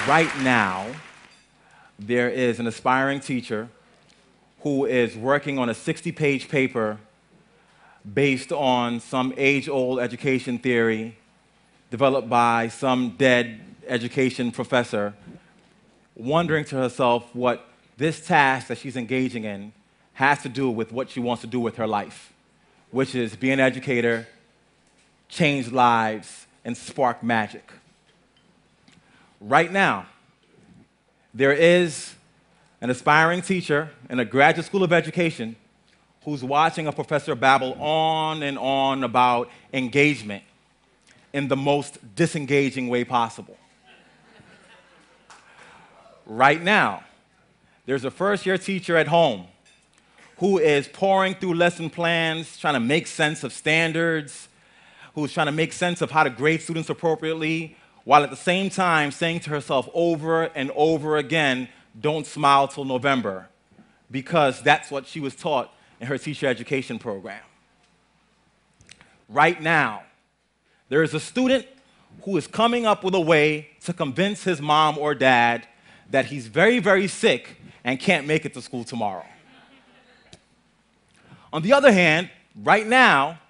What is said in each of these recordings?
Right now, there is an aspiring teacher who is working on a 60-page paper based on some age-old education theory developed by some dead education professor, wondering to herself what this task that she's engaging in has to do with what she wants to do with her life, which is be an educator, change lives, and spark magic. Right now, there is an aspiring teacher in a graduate school of education who's watching a professor babble on and on about engagement in the most disengaging way possible. Right now, there's a first-year teacher at home who is pouring through lesson plans, trying to make sense of standards, who's trying to make sense of how to grade students appropriately, while at the same time saying to herself over and over again, don't smile till November, because that's what she was taught in her teacher education program. Right now, there is a student who is coming up with a way to convince his mom or dad that he's very, very sick and can't make it to school tomorrow. On the other hand, right now,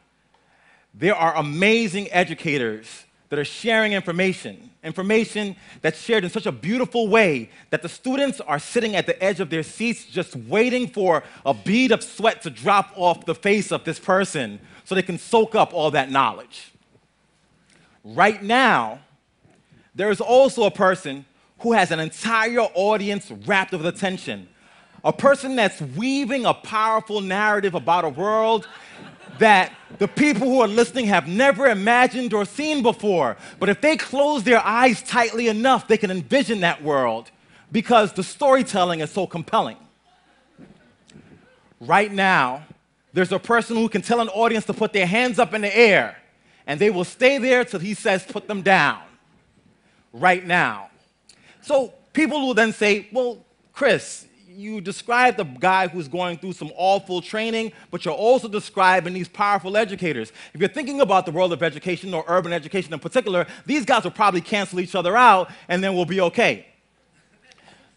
there are amazing educators that are sharing information that's shared in such a beautiful way that the students are sitting at the edge of their seats just waiting for a bead of sweat to drop off the face of this person so they can soak up all that knowledge. Right now, there is also a person who has an entire audience wrapped with attention, a person that's weaving a powerful narrative about a world that the people who are listening have never imagined or seen before. But if they close their eyes tightly enough, they can envision that world because the storytelling is so compelling. Right now, there's a person who can tell an audience to put their hands up in the air, and they will stay there till he says put them down. Right now. So people will then say, well, Chris, you described a guy who's going through some awful training, but you're also describing these powerful educators. If you're thinking about the world of education or urban education in particular, these guys will probably cancel each other out and then we'll be okay.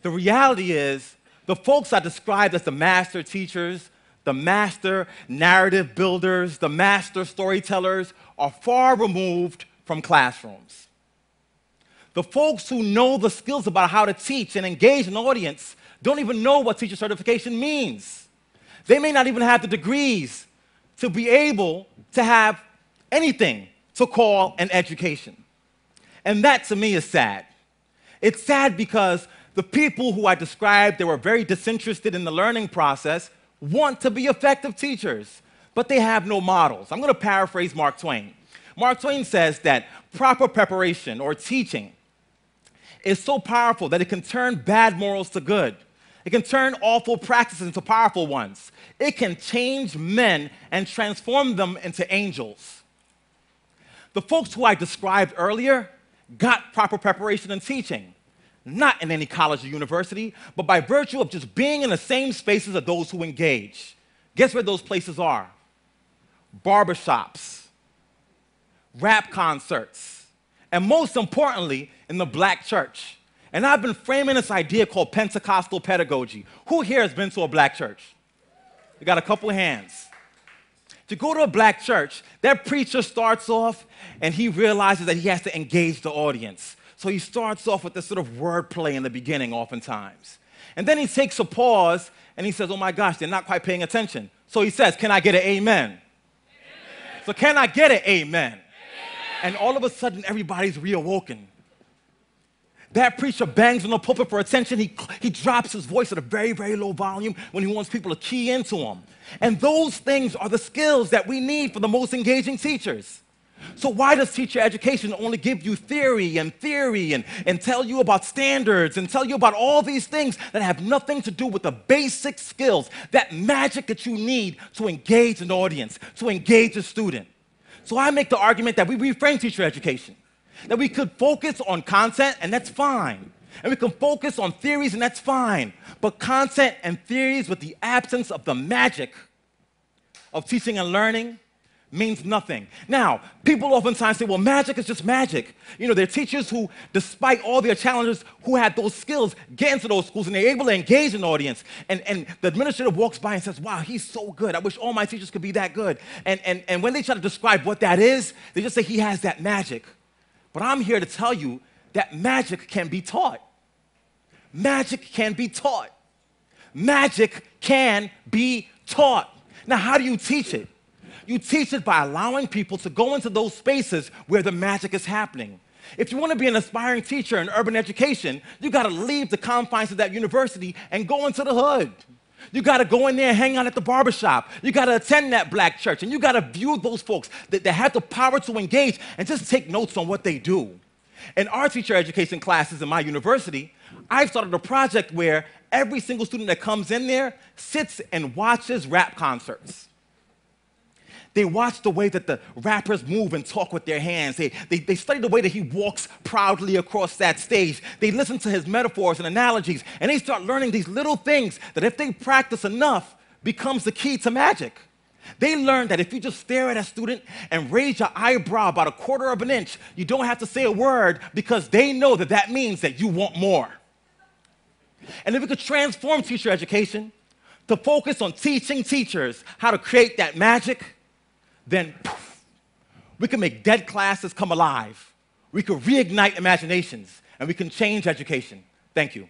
The reality is, the folks I described as the master teachers, the master narrative builders, the master storytellers are far removed from classrooms. The folks who know the skills about how to teach and engage an audience don't even know what teacher certification means. They may not even have the degrees to be able to have anything to call an education. And that, to me, is sad. It's sad because the people who I described that were very disinterested in the learning process want to be effective teachers, but they have no models. I'm going to paraphrase Mark Twain. Mark Twain says that proper preparation or teaching is so powerful that it can turn bad morals to good. It can turn awful practices into powerful ones. It can change men and transform them into angels. The folks who I described earlier got proper preparation in teaching, not in any college or university, but by virtue of just being in the same spaces of those who engage. Guess where those places are? Barbershops, rap concerts, and most importantly, in the black church. And I've been framing this idea called Pentecostal pedagogy. Who here has been to a black church? We got a couple of hands. To go to a black church, that preacher starts off and he realizes that he has to engage the audience. So he starts off with this sort of wordplay in the beginning oftentimes. And then he takes a pause and he says, oh my gosh, they're not quite paying attention. So he says, can I get an amen? Amen. So can I get an amen? Amen? And all of a sudden, everybody's reawoken. That preacher bangs on the pulpit for attention. He drops his voice at a very, very low volume when he wants people to key into him. And those things are the skills that we need for the most engaging teachers. So why does teacher education only give you theory and tell you about standards and tell you about all these things that have nothing to do with the basic skills, that magic that you need to engage an audience, to engage a student? So I make the argument that we reframe teacher education. That we could focus on content, and that's fine. And we can focus on theories, and that's fine. But content and theories with the absence of the magic of teaching and learning means nothing. Now, people oftentimes say, well, magic is just magic. You know, there are teachers who, despite all their challenges, who had those skills, get into those schools and they're able to engage an audience. And the administrator walks by and says, wow, he's so good. I wish all my teachers could be that good. And when they try to describe what that is, they just say he has that magic. But I'm here to tell you that magic can be taught. Magic can be taught. Magic can be taught. Now, how do you teach it? You teach it by allowing people to go into those spaces where the magic is happening. If you want to be an aspiring teacher in urban education, you got to leave the confines of that university and go into the hood. You got to go in there and hang out at the barbershop. You got to attend that black church, and you got to view those folks that have the power to engage and just take notes on what they do. In our teacher education classes in my university, I've started a project where every single student that comes in there sits and watches rap concerts. They watch the way that the rappers move and talk with their hands. They study the way that he walks proudly across that stage. They listen to his metaphors and analogies, and they start learning these little things that if they practice enough, becomes the key to magic. They learn that if you just stare at a student and raise your eyebrow about 1/4 of an inch, you don't have to say a word because they know that that means that you want more. And if we could transform teacher education to focus on teaching teachers how to create that magic, then poof, we can make dead classes come alive. We can reignite imaginations, and we can change education. Thank you.